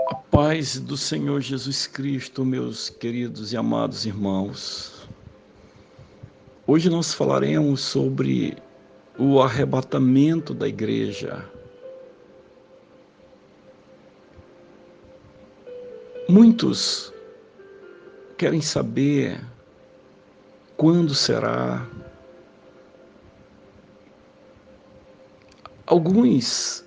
A paz do Senhor Jesus Cristo, meus queridos e amados irmãos. Hoje nós falaremos sobre o arrebatamento da igreja. Muitos querem saber quando será. Alguns,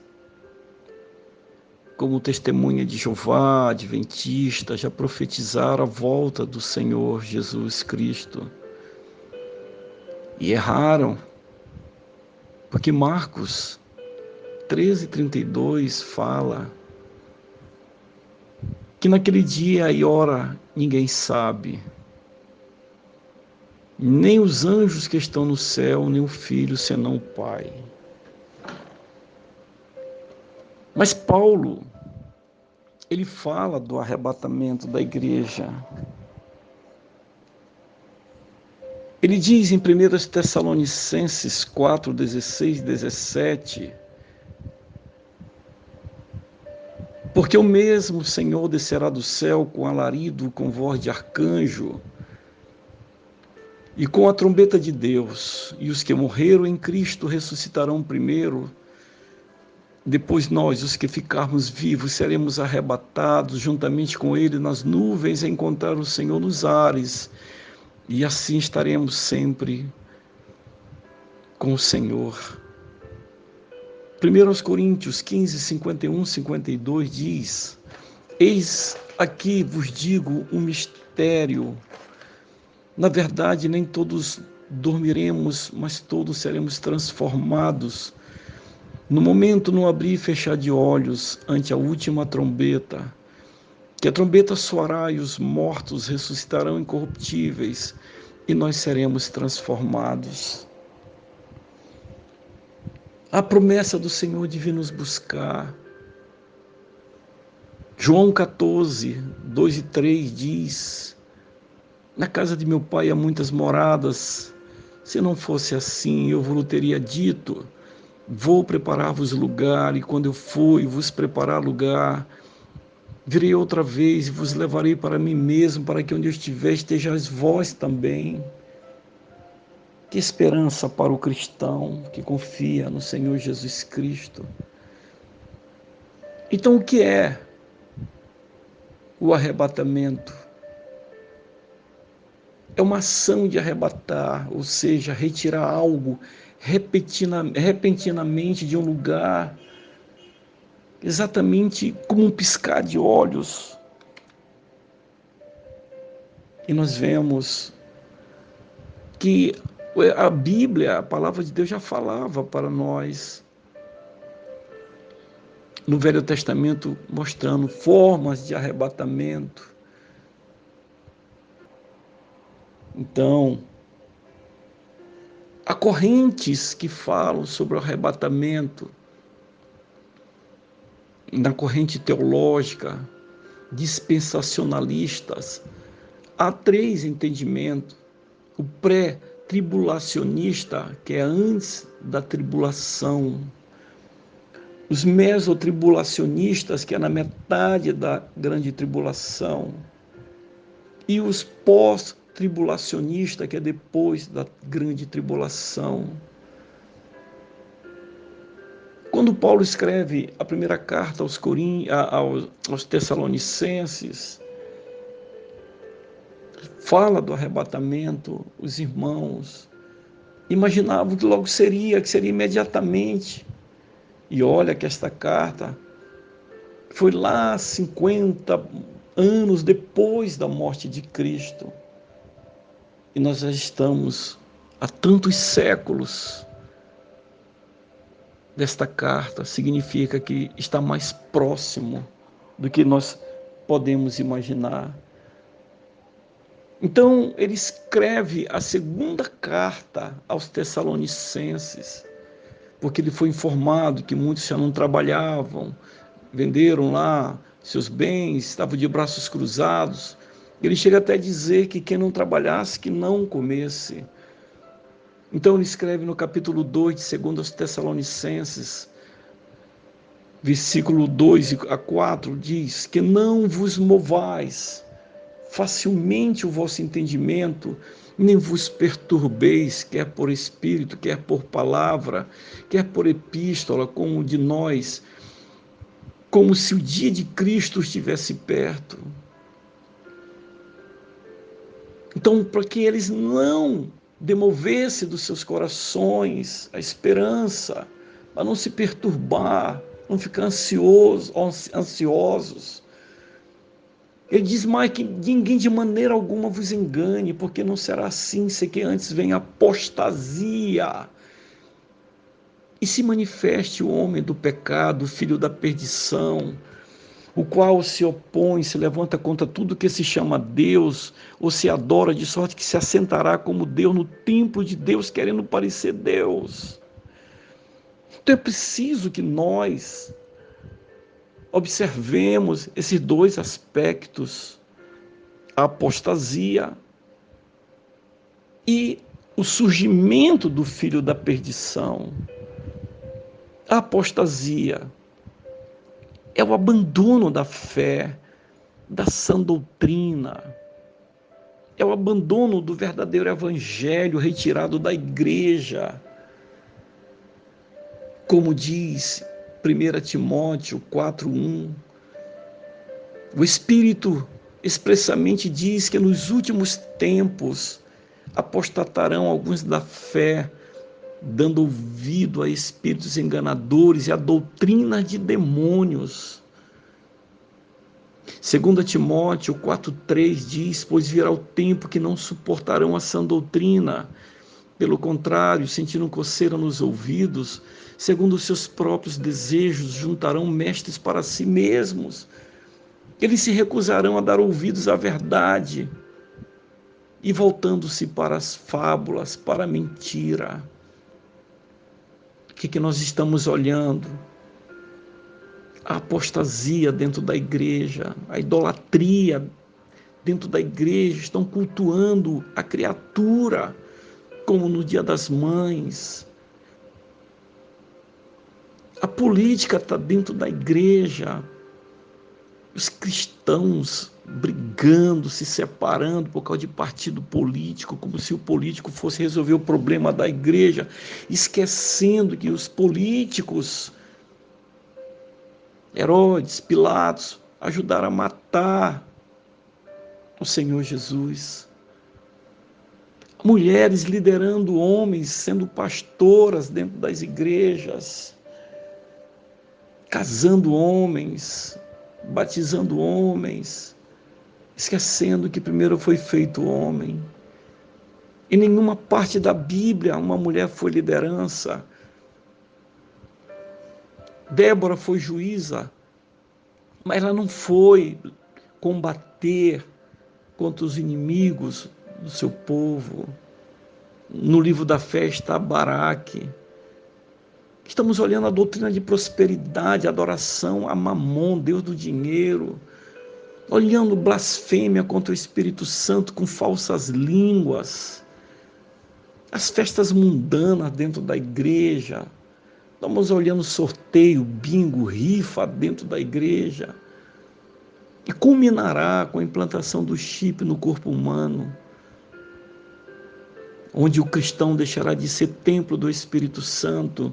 como testemunha de Jeová, adventista, já profetizaram a volta do Senhor Jesus Cristo. E erraram, porque Marcos 13:32 fala que naquele dia e hora ninguém sabe, nem os anjos que estão no céu, nem o Filho, senão o Pai. Mas Paulo, ele fala do arrebatamento da igreja. Ele diz em 1 Tessalonicenses 4:16, 17, porque o mesmo Senhor descerá do céu com alarido, com voz de arcanjo, e com a trombeta de Deus, e os que morreram em Cristo ressuscitarão primeiro. Depois nós, os que ficarmos vivos, seremos arrebatados juntamente com Ele nas nuvens a encontrar o Senhor nos ares, e assim estaremos sempre com o Senhor. 1 Coríntios 15, 51, 52 diz: Eis aqui vos digo um mistério. Na verdade, nem todos dormiremos, mas todos seremos transformados. No momento, no abrir e fechar de olhos, ante a última trombeta, que a trombeta soará e os mortos ressuscitarão incorruptíveis, e nós seremos transformados. A promessa do Senhor de vir nos buscar. João 14, 2 e 3 diz: Na casa de meu pai há muitas moradas. Se não fosse assim, eu vos teria dito: Vou preparar-vos lugar, e quando eu for e vos preparar lugar, virei outra vez e vos levarei para mim mesmo, para que onde eu estiver estejais vós também. Que esperança para o cristão que confia no Senhor Jesus Cristo. Então, o que é o arrebatamento? É uma ação de arrebatar, ou seja, retirar algo repentinamente de um lugar, exatamente como um piscar de olhos. E nós vemos que a Bíblia, a palavra de Deus já falava para nós no Velho Testamento, mostrando formas de arrebatamento. Então, há correntes que falam sobre o arrebatamento. Na corrente teológica, dispensacionalistas, há três entendimentos. O pré-tribulacionista, que é antes da tribulação. Os mesotribulacionistas, que é na metade da grande tribulação. E os pós-tribulacionistas, que é depois da grande tribulação. Quando Paulo escreve a primeira carta aos Tessalonicenses, fala do arrebatamento, os irmãos imaginavam que logo seria, que seria imediatamente. E olha que esta carta foi lá 50 anos depois da morte de Cristo. E nós já estamos há tantos séculos desta carta, significa que está mais próximo do que nós podemos imaginar. Então, ele escreve a segunda carta aos Tessalonicenses, porque ele foi informado que muitos já não trabalhavam, venderam lá seus bens, estavam de braços cruzados. Ele chega até a dizer que quem não trabalhasse, que não comesse. Então ele escreve no capítulo 2 de 2 aos Tessalonicenses: Versículo 2 a 4 diz: que não vos movais facilmente o vosso entendimento, nem vos perturbeis, quer por espírito, quer por palavra, quer por epístola, como de nós, como se o dia de Cristo estivesse perto. Então, para que eles não demovessem dos seus corações a esperança, para não se perturbar, não ficar ansiosos. Ele diz mais que ninguém de maneira alguma vos engane, porque não será assim, sei que antes vem apostasia e se manifeste o homem do pecado, o filho da perdição, o qual se opõe, se levanta contra tudo que se chama Deus, ou se adora, de sorte que se assentará como Deus no templo de Deus, querendo parecer Deus. Então é preciso que nós observemos esses dois aspectos, a apostasia e o surgimento do filho da perdição. A apostasia é o abandono da fé, da sã doutrina, é o abandono do verdadeiro evangelho retirado da igreja. Como diz 1 Timóteo 4:1, o Espírito expressamente diz que nos últimos tempos apostatarão alguns da fé, dando ouvido a espíritos enganadores e a doutrina de demônios. 2 Timóteo 4:3 diz: pois virá o tempo que não suportarão a sã doutrina. Pelo contrário, sentindo coceira nos ouvidos, segundo os seus próprios desejos, juntarão mestres para si mesmos. Eles se recusarão a dar ouvidos à verdade e voltando-se para as fábulas, para a mentira. O que nós estamos olhando? A apostasia dentro da igreja, a idolatria dentro da igreja, estão cultuando a criatura, como no Dia das Mães. A política está dentro da igreja, os cristãos brigando, se separando por causa de partido político, como se o político fosse resolver o problema da igreja, esquecendo que os políticos, Herodes, Pilatos, ajudaram a matar o Senhor Jesus. Mulheres liderando homens, sendo pastoras dentro das igrejas, casando homens, batizando homens, esquecendo que primeiro foi feito o homem. Em nenhuma parte da Bíblia uma mulher foi liderança. Débora foi juíza, mas ela não foi combater contra os inimigos do seu povo. No livro da fé está Baraque. Estamos olhando a doutrina de prosperidade, adoração a Mamon, Deus do dinheiro, olhando blasfêmia contra o Espírito Santo com falsas línguas, as festas mundanas dentro da igreja. Estamos olhando sorteio, bingo, rifa dentro da igreja. E culminará com a implantação do chip no corpo humano, onde o cristão deixará de ser templo do Espírito Santo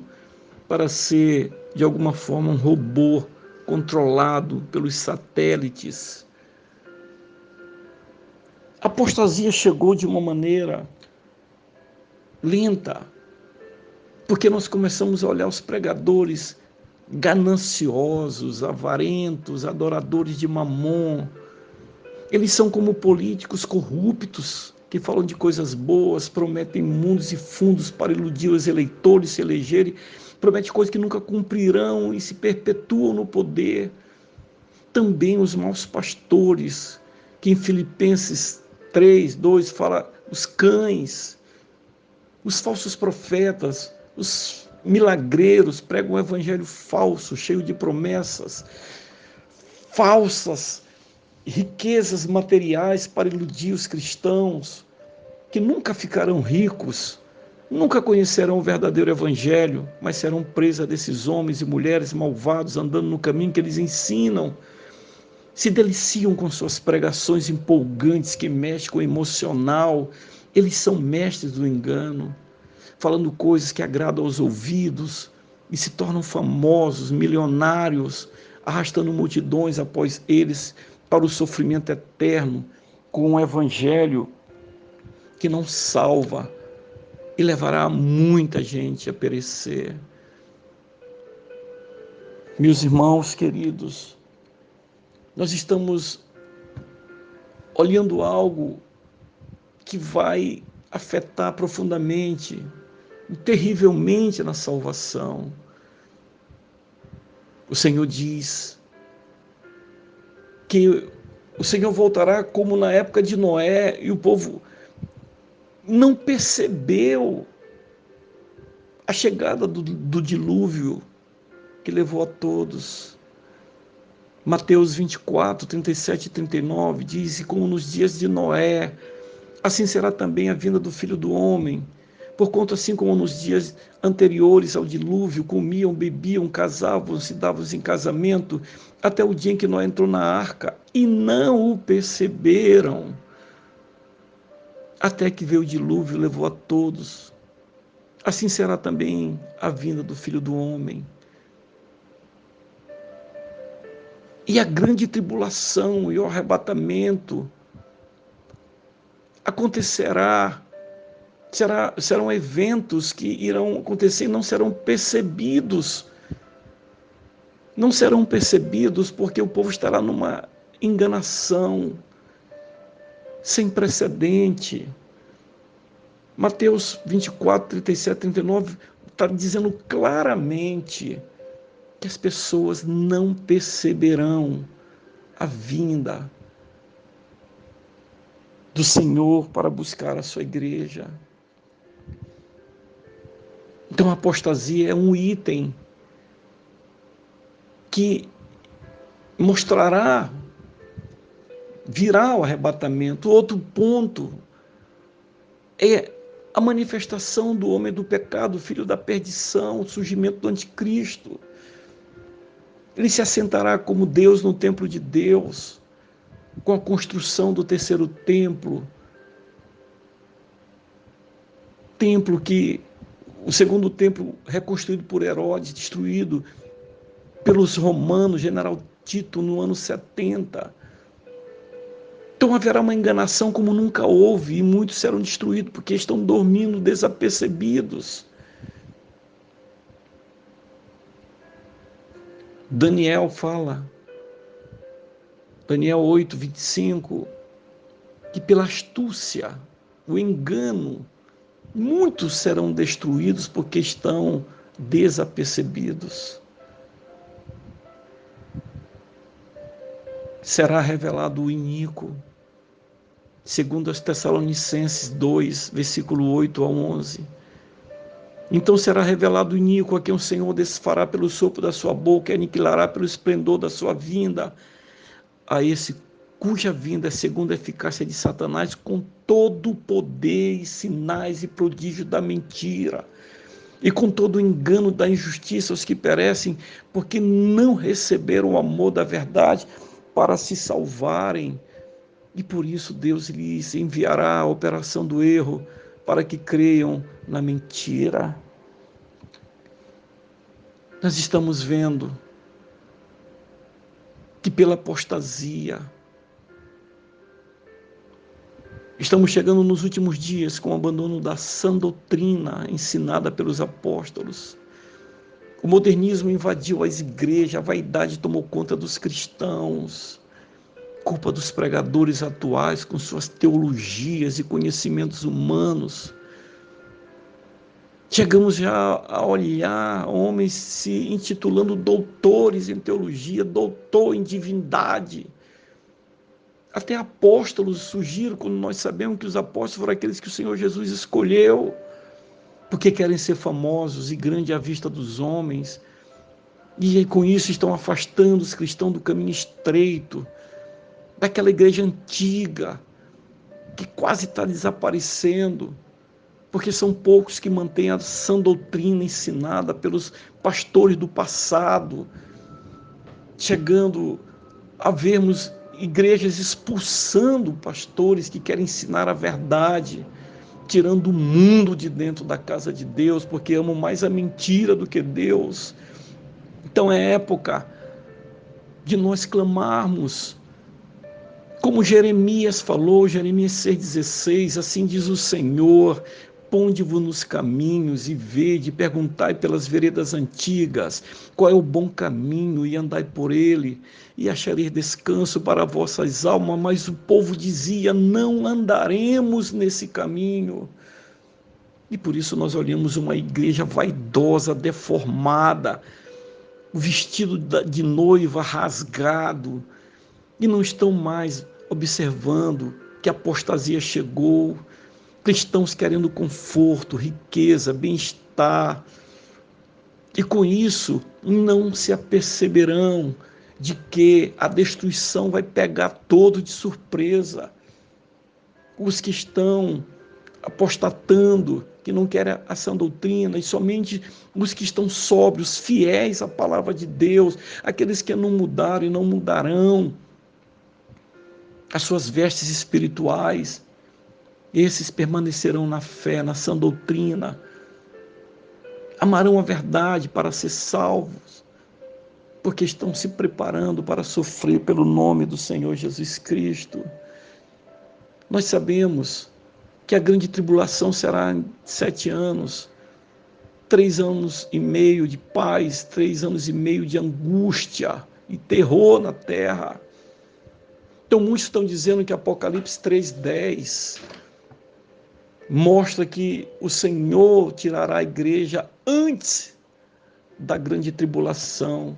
para ser, de alguma forma, um robô controlado pelos satélites. A apostasia chegou de uma maneira lenta, porque nós começamos a olhar os pregadores gananciosos, avarentos, adoradores de Mamon. Eles são como políticos corruptos, que falam de coisas boas, prometem mundos e fundos para iludir os eleitores, se elegerem, prometem coisas que nunca cumprirão e se perpetuam no poder. Também os maus pastores, que em Filipenses 3:2 fala os cães, os falsos profetas, os milagreiros pregam um evangelho falso, cheio de promessas falsas, riquezas materiais para iludir os cristãos, que nunca ficarão ricos, Nunca conhecerão o verdadeiro evangelho, mas serão presas desses homens e mulheres malvados andando no caminho que eles ensinam. Se deliciam com suas pregações empolgantes que mexem com o emocional. Eles são mestres do engano, falando coisas que agradam aos ouvidos e se tornam famosos, milionários, arrastando multidões após eles para o sofrimento eterno, com um evangelho que não salva e levará muita gente a perecer. Meus irmãos queridos, nós estamos olhando algo que vai afetar profundamente, terrivelmente na salvação. O Senhor diz que o Senhor voltará como na época de Noé, e o povo não percebeu a chegada do dilúvio que levou a todos. Mateus 24, 37 e 39 diz: e como nos dias de Noé, assim será também a vinda do Filho do Homem. Porquanto assim como nos dias anteriores ao dilúvio, comiam, bebiam, casavam, se davam em casamento, até o dia em que Noé entrou na arca, e não o perceberam, até que veio o dilúvio e levou a todos. Assim será também a vinda do Filho do Homem. E a grande tribulação e o arrebatamento acontecerá, serão eventos que irão acontecer e não serão percebidos. Não serão percebidos porque o povo estará numa enganação sem precedente. Mateus 24, 37, 39 está dizendo claramente que as pessoas não perceberão a vinda do Senhor para buscar a sua igreja. Então a apostasia é um item que mostrará, virá o arrebatamento. Outro ponto é a manifestação do homem do pecado, filho da perdição, o surgimento do anticristo. Ele se assentará como Deus no templo de Deus, com a construção do terceiro templo que o segundo templo reconstruído por Herodes, destruído pelos romanos, general Tito, no ano 70. Então haverá uma enganação como nunca houve, e muitos serão destruídos porque estão dormindo desapercebidos. Daniel fala, Daniel 8, 25, que pela astúcia, o engano, muitos serão destruídos porque estão desapercebidos. Será revelado o iníquo, segundo as Tessalonicenses 2, versículo 8 a 11. Então será revelado o iníquo, a quem o Senhor desfará pelo sopro da sua boca e aniquilará pelo esplendor da sua vinda, a esse cuja vinda é segundo a eficácia de Satanás, com todo o poder e sinais e prodígios da mentira, e com todo o engano da injustiça aos que perecem, porque não receberam o amor da verdade para se salvarem. E por isso Deus lhes enviará a operação do erro, para que creiam na mentira. Nós estamos vendo que pela apostasia, estamos chegando nos últimos dias com o abandono da sã doutrina ensinada pelos apóstolos. O modernismo invadiu as igrejas, a vaidade tomou conta dos cristãos. Culpa dos pregadores atuais com suas teologias e conhecimentos humanos. Chegamos já a olhar homens se intitulando doutores em teologia, doutor em divindade. Até apóstolos surgiram, quando nós sabemos que os apóstolos foram aqueles que o Senhor Jesus escolheu, porque querem ser famosos e grandes à vista dos homens. E com isso estão afastando os cristãos do caminho estreito, daquela igreja antiga, que quase está desaparecendo. porque são poucos que mantêm a sã doutrina ensinada pelos pastores do passado, chegando a vermos igrejas expulsando pastores que querem ensinar a verdade, tirando o mundo de dentro da casa de Deus, porque amam mais a mentira do que Deus. Então é época de nós clamarmos, como Jeremias falou, Jeremias 6,16, assim diz o Senhor: ponde-vos nos caminhos e vede, perguntai pelas veredas antigas, qual é o bom caminho, e andai por ele, e achareis descanso para vossas almas. Mas o povo dizia: não andaremos nesse caminho. E por isso nós olhamos uma igreja vaidosa, deformada, o vestido de noiva rasgado, e não estão mais observando que a apostasia chegou, cristãos querendo conforto, riqueza, bem-estar, e com isso não se aperceberão de que a destruição vai pegar todo de surpresa. Os que estão apostatando, que não querem a sã doutrina, e somente os que estão sóbrios, fiéis à palavra de Deus, aqueles que não mudaram e não mudarão as suas vestes espirituais, esses permanecerão na fé, na sã doutrina, amarão a verdade para ser salvos, porque estão se preparando para sofrer pelo nome do Senhor Jesus Cristo. Nós sabemos que a grande tribulação será em 7 anos, 3 anos e meio de paz, 3 anos e meio de angústia e terror na terra. Então muitos estão dizendo que Apocalipse 3,10 mostra que o Senhor tirará a igreja antes da grande tribulação.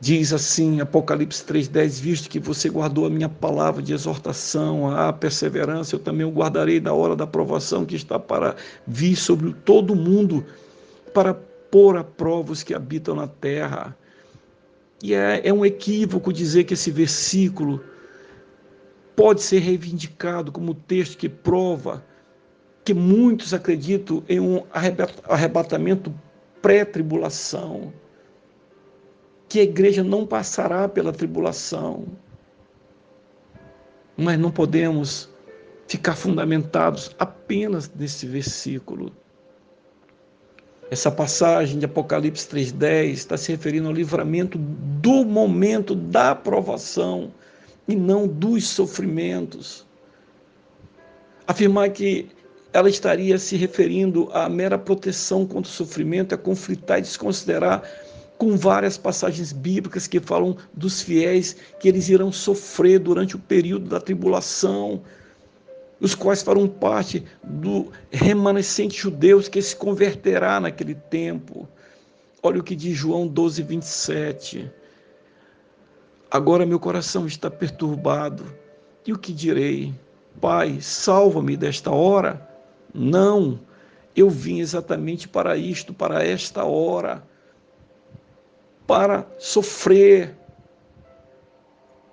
Diz assim, Apocalipse 3,10, visto que você guardou a minha palavra de exortação, a perseverança, eu também o guardarei da hora da provação que está para vir sobre todo o mundo, para pôr à prova os que habitam na terra. E é um equívoco dizer que esse versículo pode ser reivindicado como texto que prova que muitos acreditam em um arrebatamento pré-tribulação, que a igreja não passará pela tribulação. Mas não podemos ficar fundamentados apenas nesse versículo. Essa passagem de Apocalipse 3,10 está se referindo ao livramento do momento da provação e não dos sofrimentos. Afirmar que ela estaria se referindo à mera proteção contra o sofrimento é conflitar e desconsiderar com várias passagens bíblicas que falam dos fiéis que eles irão sofrer durante o período da tribulação, os quais farão parte do remanescente judeu que se converterá naquele tempo. Olha o que diz João 12:27. Agora meu coração está perturbado, e o que direi? Pai, salva-me desta hora? Não, eu vim exatamente para isto, para esta hora, para sofrer,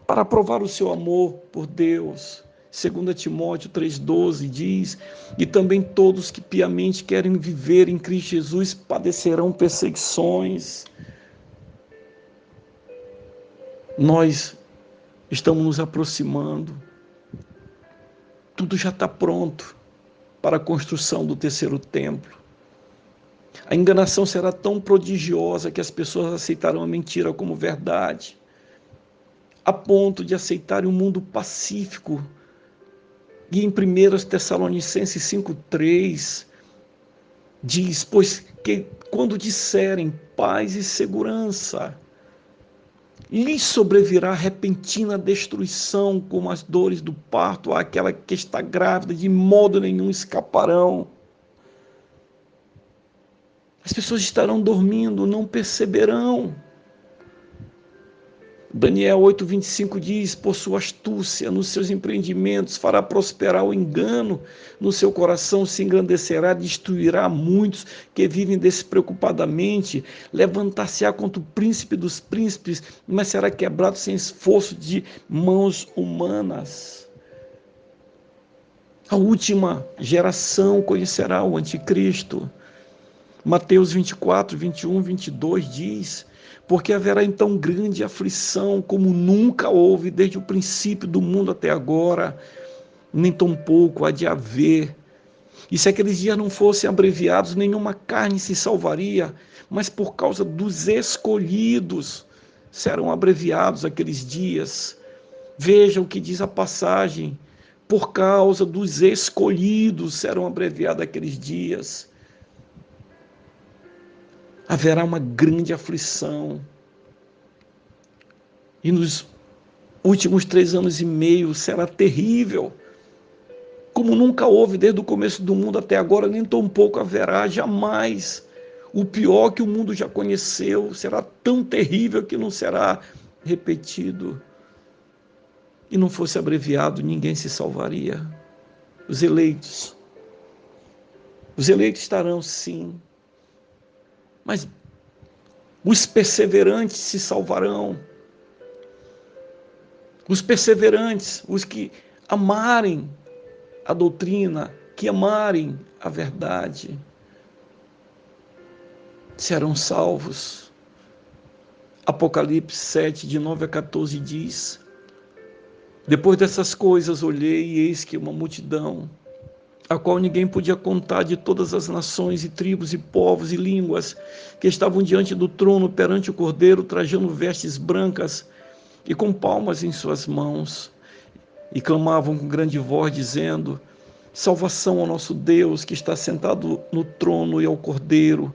para provar o seu amor por Deus. 2 Timóteo 3,12 diz, e também todos que piamente querem viver em Cristo Jesus padecerão perseguições. Nós estamos nos aproximando, tudo já está pronto para a construção do terceiro templo. A enganação será tão prodigiosa que as pessoas aceitarão a mentira como verdade, a ponto de aceitarem um mundo pacífico. E em 1 Tessalonicenses 5,3 diz, pois que quando disserem paz e segurança, lhes sobrevirá repentina destruição, como as dores do parto àquela que está grávida, de modo nenhum escaparão. As pessoas estarão dormindo, não perceberão. Daniel 8,25 diz, por sua astúcia nos seus empreendimentos, fará prosperar o engano, no seu coração se engrandecerá, destruirá muitos que vivem despreocupadamente, levantar-se-á contra o príncipe dos príncipes, mas será quebrado sem esforço de mãos humanas. A última geração conhecerá o anticristo. Mateus 24, 21, 22 diz: porque haverá então grande aflição, como nunca houve desde o princípio do mundo até agora, nem tampouco há de haver. E se aqueles dias não fossem abreviados, nenhuma carne se salvaria, mas por causa dos escolhidos serão abreviados aqueles dias. Veja o que diz a passagem: por causa dos escolhidos serão abreviados aqueles dias. Haverá uma grande aflição. E nos últimos 3 anos e meio será terrível, como nunca houve desde o começo do mundo até agora, nem tampouco haverá jamais. O pior que o mundo já conheceu será tão terrível que não será repetido. E não fosse abreviado, ninguém se salvaria. Os eleitos estarão sim, mas os perseverantes se salvarão. Os perseverantes, os que amarem a doutrina, que amarem a verdade, serão salvos. Apocalipse 7, de 9 a 14 diz: depois dessas coisas olhei e eis que uma multidão, a qual ninguém podia contar, de todas as nações e tribos e povos e línguas, que estavam diante do trono perante o Cordeiro, trajando vestes brancas e com palmas em suas mãos, e clamavam com grande voz, dizendo: salvação ao nosso Deus, que está sentado no trono, e ao Cordeiro.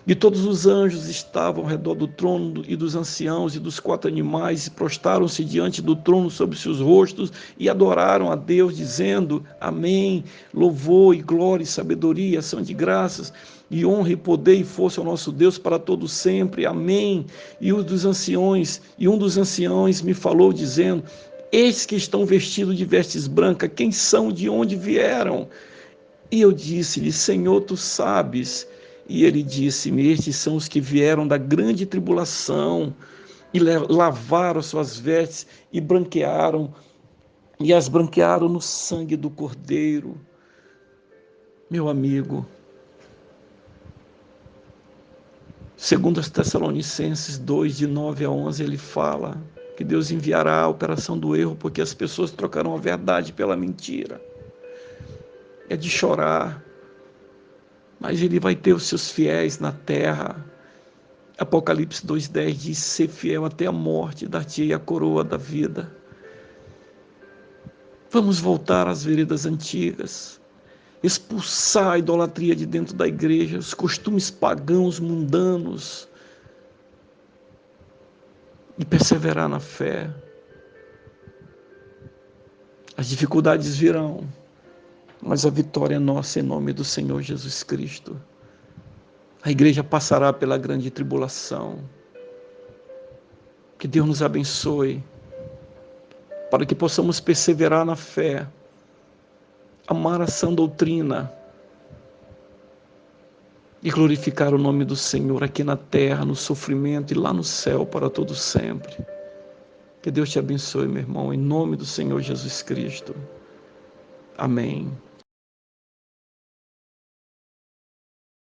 E todos os anjos estavam ao redor do trono e dos anciãos e dos 4 animais, e prostaram-se diante do trono sobre seus rostos e adoraram a Deus, dizendo: amém, louvor e glória e sabedoria, ação de graças e honra e poder e força ao nosso Deus para todo sempre, amém. E um dos anciões me falou, dizendo: eis que estão vestidos de vestes brancas, quem são, de onde vieram? E eu disse-lhe: Senhor, tu sabes. E ele disse-me: estes são os que vieram da grande tribulação e lavaram suas vestes e as branquearam no sangue do Cordeiro. Meu amigo, segundo as Tessalonicenses 2, de 9 a 11, ele fala que Deus enviará a operação do erro, porque as pessoas trocarão a verdade pela mentira. É de chorar, mas ele vai ter os seus fiéis na terra. Apocalipse 2,10 diz: ser fiel até a morte, dar-te-ei a coroa da vida. Vamos voltar às veredas antigas, expulsar a idolatria de dentro da igreja, os costumes pagãos mundanos, e perseverar na fé. As dificuldades virão, mas a vitória é nossa em nome do Senhor Jesus Cristo. A igreja passará pela grande tribulação. Que Deus nos abençoe, para que possamos perseverar na fé, amar a sã doutrina e glorificar o nome do Senhor aqui na terra, no sofrimento e lá no céu para todo sempre. Que Deus te abençoe, meu irmão, em nome do Senhor Jesus Cristo. Amém.